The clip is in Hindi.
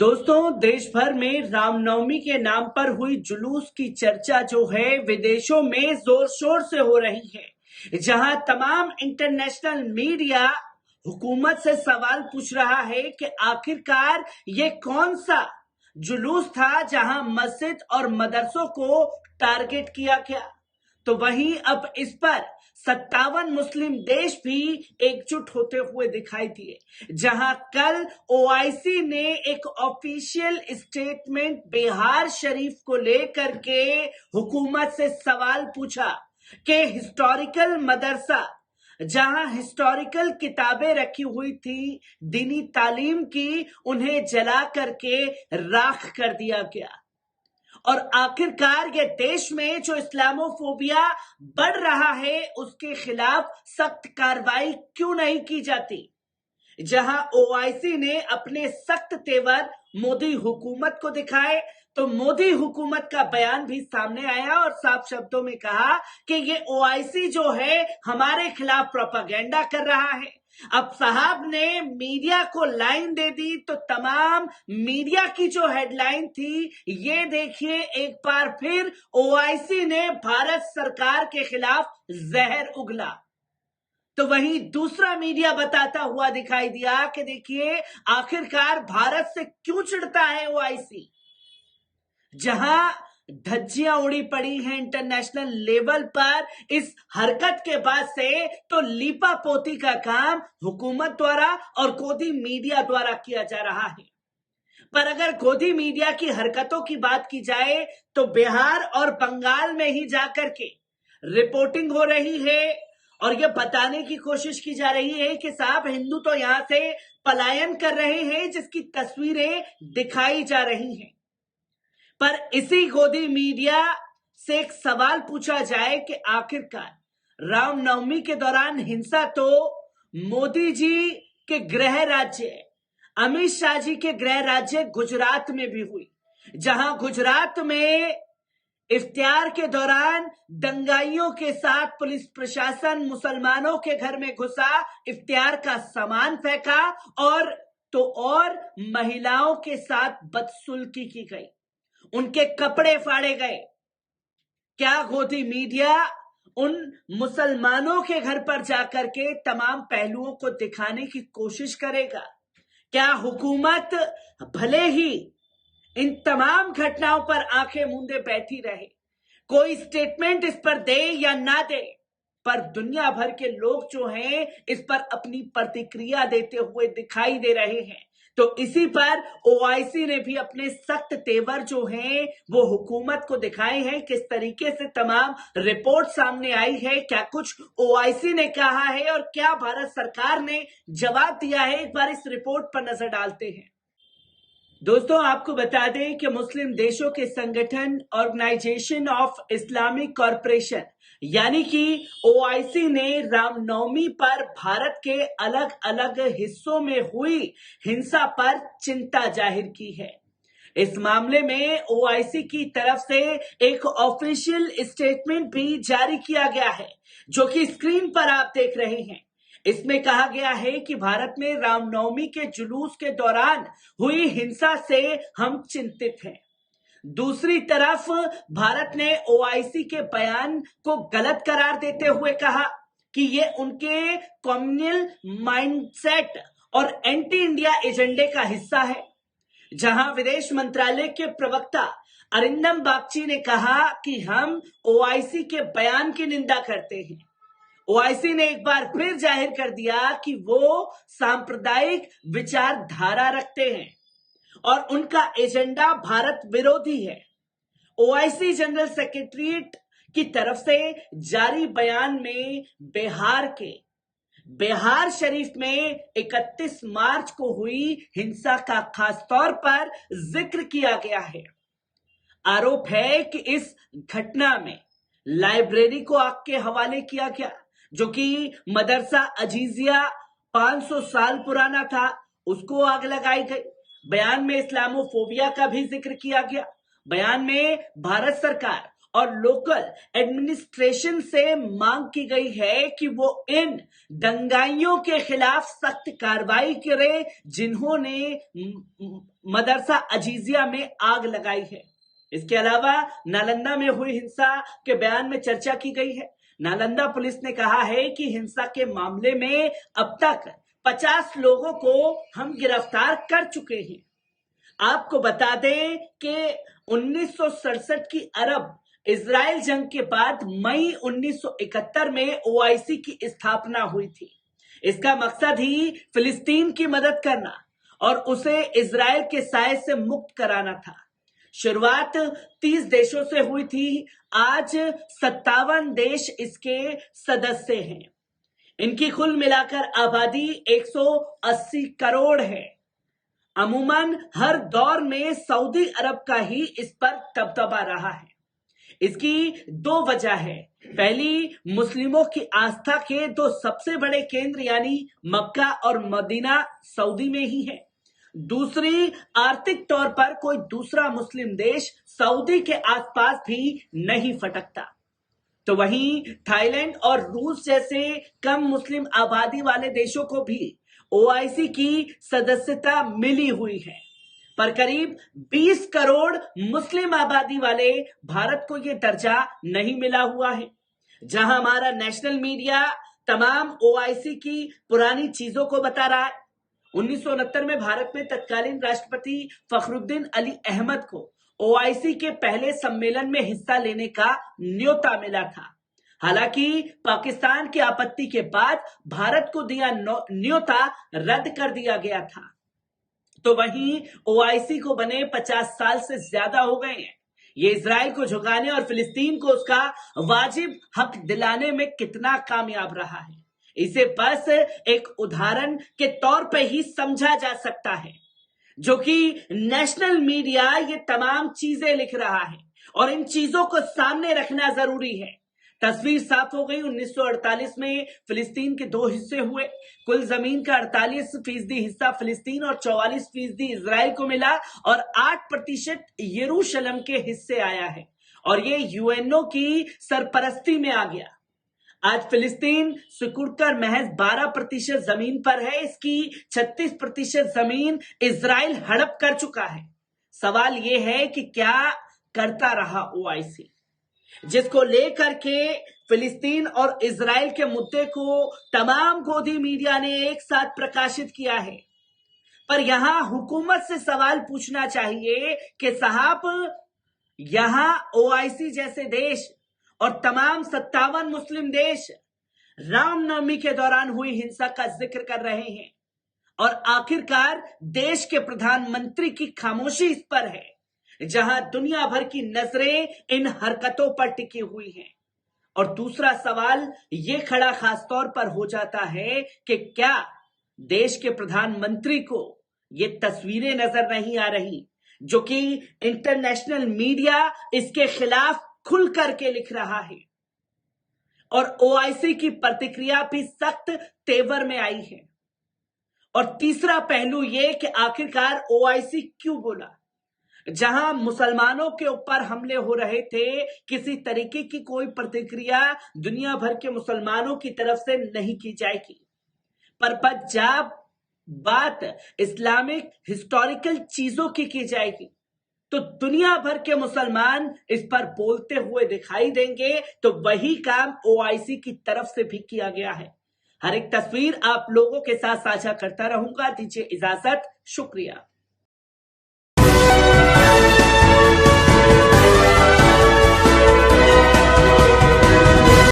दोस्तों, देश भर में रामनवमी के नाम पर हुई जुलूस की चर्चा जो है विदेशों में जोर शोर से हो रही है, जहां तमाम इंटरनेशनल मीडिया हुकूमत से सवाल पूछ रहा है कि आखिरकार ये कौन सा जुलूस था जहां मस्जिद और मदरसों को टारगेट किया गया। तो वहीं अब इस पर 57 मुस्लिम देश भी एकजुट होते हुए दिखाई दिए, जहां कल ओआईसी ने एक ऑफिशियल स्टेटमेंट बिहार शरीफ को लेकर के हुकूमत से सवाल पूछा कि हिस्टोरिकल मदरसा, जहां हिस्टोरिकल किताबें रखी हुई थी दीनी तालीम की, उन्हें जला करके राख कर दिया गया। और आखिरकार ये देश में जो इस्लामोफोबिया बढ़ रहा है उसके खिलाफ सख्त कार्रवाई क्यों नहीं की जाती। जहां ओआईसी ने अपने सख्त तेवर मोदी हुकूमत को दिखाए, तो मोदी हुकूमत का बयान भी सामने आया और साफ शब्दों में कहा कि ये ओआईसी जो है हमारे खिलाफ प्रोपागेंडा कर रहा है। अब साहब ने मीडिया को लाइन दे दी, तो तमाम मीडिया की जो हेडलाइन थी, ये देखिए एक बार फिर ओआईसी ने भारत सरकार के खिलाफ जहर उगला। तो वहीं दूसरा मीडिया बताता हुआ दिखाई दिया कि देखिए आखिरकार भारत से क्यों चिढ़ता है ओआईसी। जहां धज्जियां उड़ी पड़ी हैं इंटरनेशनल लेवल पर इस हरकत के बाद से, तो लीपा पोती का काम हुकूमत द्वारा और गोदी मीडिया द्वारा किया जा रहा है। पर अगर गोदी मीडिया की हरकतों की बात की जाए तो बिहार और बंगाल में ही जाकर के रिपोर्टिंग हो रही है और यह बताने की कोशिश की जा रही है कि साहब हिंदू तो यहां से पलायन कर रहे हैं, जिसकी तस्वीरें दिखाई जा रही हैं। पर इसी गोदी मीडिया से एक सवाल पूछा जाए कि आखिरकार रामनवमी के दौरान हिंसा तो मोदी जी के गृह राज्य, अमित शाह जी के गृह राज्य गुजरात में भी हुई, जहां गुजरात में इफ्तियार के दौरान दंगाइयों के साथ पुलिस प्रशासन मुसलमानों के घर में घुसा, इफ्तियार का सामान फेंका और महिलाओं के साथ बदसुल्की की गई, उनके कपड़े फाड़े गए। क्या गोदी मीडिया उन मुसलमानों के घर पर जाकर के तमाम पहलुओं को दिखाने की कोशिश करेगा? क्या हुकूमत भले ही इन तमाम घटनाओं पर आंखें मूंदे बैठी रहे, कोई स्टेटमेंट इस पर दे या ना दे, पर दुनिया भर के लोग जो हैं इस पर अपनी प्रतिक्रिया देते हुए दिखाई दे रहे हैं। तो इसी पर ओआईसी ने भी अपने सख्त तेवर जो हैं वो हुकूमत को दिखाए हैं। किस तरीके से तमाम रिपोर्ट सामने आई है, क्या कुछ ओआईसी ने कहा है और क्या भारत सरकार ने जवाब दिया है, एक बार इस रिपोर्ट पर नजर डालते हैं। दोस्तों, आपको बता दें कि मुस्लिम देशों के संगठन ऑर्गेनाइजेशन ऑफ इस्लामिक कॉरपोरेशन यानी कि ओआईसी ने रामनवमी पर भारत के अलग अलग हिस्सों में हुई हिंसा पर चिंता जाहिर की है। इस मामले में ओआईसी की तरफ से एक ऑफिशियल स्टेटमेंट भी जारी किया गया है, जो कि स्क्रीन पर आप देख रहे हैं। इसमें कहा गया है कि भारत में रामनवमी के जुलूस के दौरान हुई हिंसा से हम चिंतित हैं। दूसरी तरफ भारत ने ओआईसी के बयान को गलत करार देते हुए कहा कि ये उनके कम्युनल माइंडसेट और एंटी इंडिया एजेंडे का हिस्सा है। जहां विदेश मंत्रालय के प्रवक्ता अरिंदम बागची ने कहा कि हम ओआईसी के बयान की निंदा करते हैं। ओआईसी ने एक बार फिर जाहिर कर दिया कि वो सांप्रदायिक विचारधारा रखते हैं और उनका एजेंडा भारत विरोधी है। ओआईसी जनरल सेक्रेटरीट की तरफ से जारी बयान में बिहार शरीफ में 31 मार्च को हुई हिंसा का खास तौर पर जिक्र किया गया है। आरोप है कि इस घटना में लाइब्रेरी को आग के हवाले किया गया, जो कि मदरसा अजीजिया 500 साल पुराना था, उसको आग लगाई गई। बयान में इस्लामोफोबिया का भी जिक्र किया गया। बयान में भारत सरकार और लोकल एडमिनिस्ट्रेशन से मांग की गई है कि वो इन दंगाइयों के खिलाफ सख्त कार्रवाई करे जिन्होंने मदरसा अजीजिया में आग लगाई है। इसके अलावा नालंदा में हुई हिंसा के बयान में चर्चा की गई है। नालंदा पुलिस ने कहा है कि हिंसा के मामले में अब तक 50 लोगों को हम गिरफ्तार कर चुके हैं। आपको बता दें कि 1967 की अरब इजराइल जंग के बाद मई 1971 में ओआईसी की स्थापना हुई थी। इसका मकसद ही फिलिस्तीन की मदद करना और उसे इजराइल के साए से मुक्त कराना था। शुरुआत 30 देशों से हुई थी। आज 57 देश इसके सदस्य हैं। इनकी कुल मिलाकर आबादी 180 करोड़ है। अमूमन हर दौर में सऊदी अरब का ही इस पर दबदबा रहा है। इसकी दो वजह है। पहली, मुस्लिमों की आस्था के दो सबसे बड़े केंद्र यानी मक्का और मदीना सऊदी में ही है। दूसरी, आर्थिक तौर पर कोई दूसरा मुस्लिम देश सऊदी के आसपास भी नहीं फटकता। तो वहीं थाईलैंड और रूस जैसे कम मुस्लिम आबादी वाले देशों को भी ओआईसी की सदस्यता मिली हुई है, पर करीब 20 करोड़ मुस्लिम आबादी वाले भारत को यह दर्जा नहीं मिला हुआ है। जहां हमारा नेशनल मीडिया तमाम ओआईसी की पुरानी चीजों को बता रहा है। 1969 में भारत में तत्कालीन राष्ट्रपति फखरुद्दीन अली अहमद को ओआईसी के पहले सम्मेलन में हिस्सा लेने का न्योता मिला था। हालांकि पाकिस्तान की आपत्ति के बाद भारत को दिया न्योता रद्द कर दिया गया था। तो वहीं ओआईसी को बने 50 साल से ज्यादा हो गए हैं। ये इजराइल को झुकाने और फिलिस्तीन को उसका वाजिब हक दिलाने में कितना कामयाब रहा है, इसे बस एक उदाहरण के तौर पे ही समझा जा सकता है, जो कि नेशनल मीडिया ये तमाम चीजें लिख रहा है और इन चीजों को सामने रखना जरूरी है। तस्वीर साफ हो गई। 1948 में फिलिस्तीन के दो हिस्से हुए। कुल जमीन का 48% हिस्सा फिलिस्तीन और 44% इजराइल को मिला और 8% यरूशलेम के हिस्से आया है और ये यूएनओ की सरपरस्ती में आ गया। आज फिलिस्तीन सिकुड़कर महज 12% जमीन पर है। इसकी 36% जमीन इजराइल हड़प कर चुका है। सवाल यह है कि क्या करता रहा ओआईसी, जिसको लेकर के फिलिस्तीन और इजराइल के मुद्दे को तमाम गोदी मीडिया ने एक साथ प्रकाशित किया है। पर यहां हुकूमत से सवाल पूछना चाहिए कि साहब, यहां ओआईसी जैसे देश और तमाम 57 मुस्लिम देश रामनवमी के दौरान हुई हिंसा का जिक्र कर रहे हैं और आखिरकार देश के प्रधानमंत्री की खामोशी इस पर है, जहां दुनिया भर की नजरें इन हरकतों पर टिकी हुई हैं। और दूसरा सवाल यह खड़ा खासतौर पर हो जाता है कि क्या देश के प्रधानमंत्री को ये तस्वीरें नजर नहीं आ रही जो कि इंटरनेशनल मीडिया इसके खिलाफ खुल करके लिख रहा है। और ओआईसी की प्रतिक्रिया भी सख्त तेवर में आई है। और तीसरा पहलू यह कि आखिरकार ओआईसी क्यों बोला। जहां मुसलमानों के ऊपर हमले हो रहे थे, किसी तरीके की कोई प्रतिक्रिया दुनिया भर के मुसलमानों की तरफ से नहीं की जाएगी। पर जब बात इस्लामिक हिस्टोरिकल चीजों की जाएगी तो दुनिया भर के मुसलमान इस पर बोलते हुए दिखाई देंगे। तो वही काम ओआईसी की तरफ से भी किया गया है। हर एक तस्वीर आप लोगों के साथ साझा करता रहूंगा। दीजिए इजाजत, शुक्रिया।